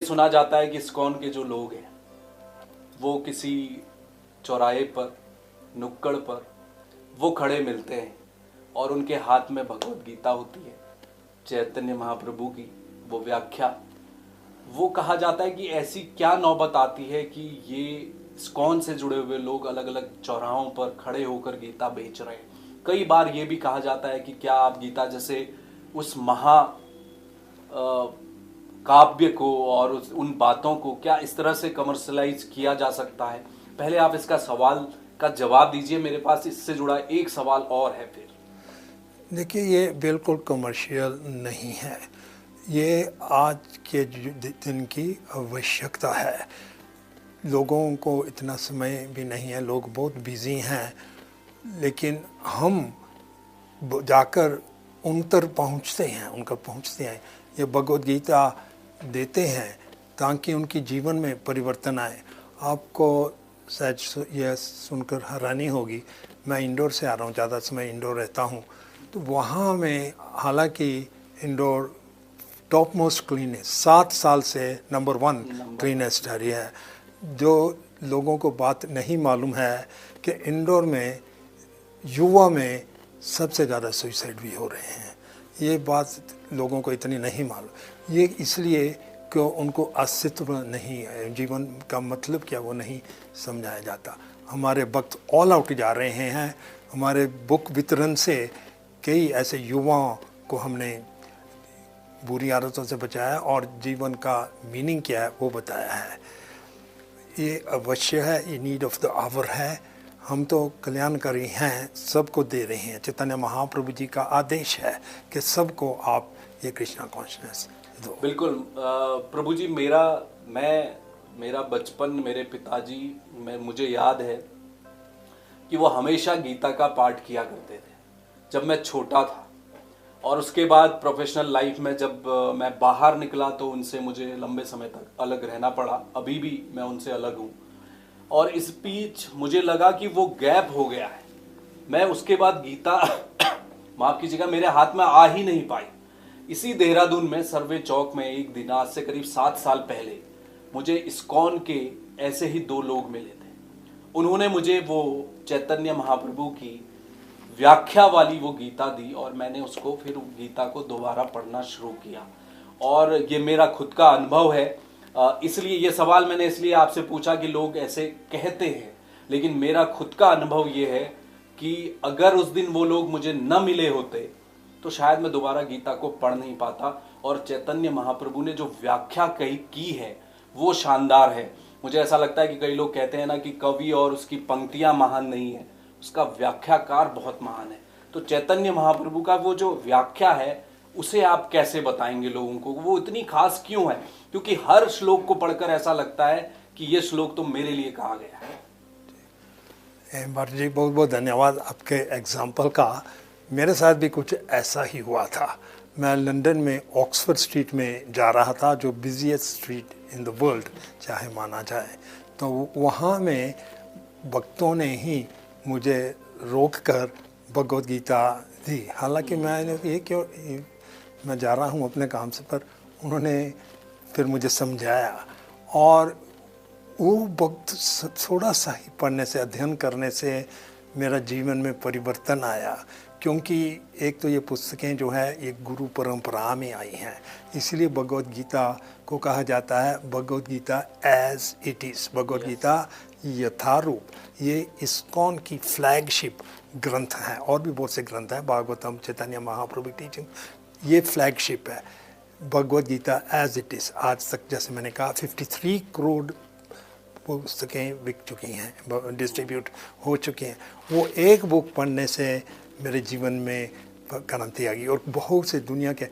सुना जाता है कि इस्कॉन के जो लोग हैं वो किसी चौराहे पर, नुक्कड़ पर वो खड़े मिलते हैं और उनके हाथ में भगवत गीता होती है, चैतन्य महाप्रभु की वो व्याख्या। वो कहा जाता है कि ऐसी क्या नौबत आती है कि ये इस्कॉन से जुड़े हुए लोग अलग अलग चौराहों पर खड़े होकर गीता बेच रहे हैं। कई बार ये भी कहा जाता है कि क्या आप गीता जैसे उस महा काव्य को और उन बातों को क्या इस तरह से कमर्शलाइज किया जा सकता है। पहले आप इसका सवाल का जवाब दीजिए, मेरे पास इससे जुड़ा एक सवाल और है फिर। देखिए, ये बिल्कुल कमर्शियल नहीं है, ये आज के दिन की आवश्यकता है। लोगों को इतना समय भी नहीं है, लोग बहुत बिजी हैं, लेकिन हम जाकर उन तक पहुँचते हैं, ये भगवद गीता देते हैं ताकि उनकी जीवन में परिवर्तन आए। आपको शायद यह सुनकर हैरानी होगी, मैं इंदौर से आ रहा हूँ, ज़्यादा समय इंदौर रहता हूँ, तो वहाँ में हालांकि इंदौर टॉप मोस्ट क्लीनेस्ट 7 साल से नंबर 1 क्लीनेस्ट एरिया है। जो लोगों को बात नहीं मालूम है कि इंदौर में युवा में सबसे ज़्यादा सुसाइड भी हो रहे हैं, ये बात लोगों को इतनी नहीं मालूम। ये इसलिए कि उनको अस्तित्व नहीं है, जीवन का मतलब क्या वो नहीं समझाया जाता। हमारे वक्त ऑल आउट जा रहे हैं, हमारे बुक वितरण से कई ऐसे युवाओं को हमने बुरी आदतों से बचाया और जीवन का मीनिंग क्या है वो बताया है। ये अवश्य है, ये नीड ऑफ द आवर है। हम तो कल्याणकारी हैं, सबको दे रहे हैं। चैतन्य महाप्रभु जी का आदेश है कि सबको आप ये कृष्णा कॉन्शियसनेस दो। बिल्कुल प्रभु जी, मेरा बचपन, मेरे पिताजी मुझे याद है कि वो हमेशा गीता का पाठ किया करते थे जब मैं छोटा था। और उसके बाद प्रोफेशनल लाइफ में जब मैं बाहर निकला तो उनसे मुझे लंबे समय तक अलग रहना पड़ा। अभी भी मैं उनसे अलग हूँ और इस बीच मुझे लगा कि वो गैप हो गया है। मैं उसके बाद गीता माफ कीजिएगा, मेरे हाथ में आ ही नहीं पाई। इसी देहरादून में सर्वे चौक में एक दिन, आज से करीब 7 साल पहले, मुझे इस्कॉन के ऐसे ही 2 लोग मिले थे। उन्होंने मुझे वो चैतन्य महाप्रभु की व्याख्या वाली वो गीता दी और मैंने उसको फिर गीता को दोबारा पढ़ना शुरू किया। और ये मेरा खुद का अनुभव है, इसलिए ये सवाल मैंने इसलिए आपसे पूछा कि लोग ऐसे कहते हैं, लेकिन मेरा खुद का अनुभव ये है कि अगर उस दिन वो लोग मुझे न मिले होते तो शायद मैं दोबारा गीता को पढ़ नहीं पाता। और चैतन्य महाप्रभु ने जो व्याख्या की है वो शानदार है। मुझे ऐसा लगता है कि कई लोग कहते हैं ना कि कवि और उसकी पंक्तियां महान नहीं है, उसका व्याख्याकार बहुत महान है। तो चैतन्य महाप्रभु का वो जो व्याख्या है उसे आप कैसे बताएंगे लोगों को, वो इतनी खास क्यों है? क्योंकि हर श्लोक को पढ़कर ऐसा लगता है कि ये श्लोक तो मेरे लिए कहा गया है। भट्ट जी, बहुत बहुत धन्यवाद आपके एग्जाम्पल का। मेरे साथ भी कुछ ऐसा ही हुआ था। मैं लंदन में ऑक्सफोर्ड स्ट्रीट में जा रहा था, जो busiest street in the world चाहे माना जाए। तो वहाँ में भक्तों ने ही मुझे रोक कर भगवद गीता दी। हालांकि मैंने ये क्यों, मैं जा रहा हूँ अपने काम से, पर उन्होंने फिर मुझे समझाया। और वो वक्त थोड़ा सा ही पढ़ने से, अध्ययन करने से मेरा जीवन में परिवर्तन आया। क्योंकि एक तो ये पुस्तकें जो है ये गुरु परंपरा में आई हैं, इसलिए भगवद गीता को कहा जाता है Bhagavad Gita as it is, Bhagavad Gita Yatharup. ये इस्कॉन की फ्लैगशिप ग्रंथ है, और भी बहुत से ग्रंथ हैं, भागवतम, चैतन्य महाप्रभु टीचिंग, ये फ्लैगशिप है Bhagavad Gita as it is. आज तक जैसे मैंने कहा 53 करोड़ पुस्तकें बिक चुकी हैं, डिस्ट्रीब्यूट हो चुकी हैं। वो एक बुक पढ़ने से मेरे जीवन में क्रांति आ गई और बहुत से दुनिया के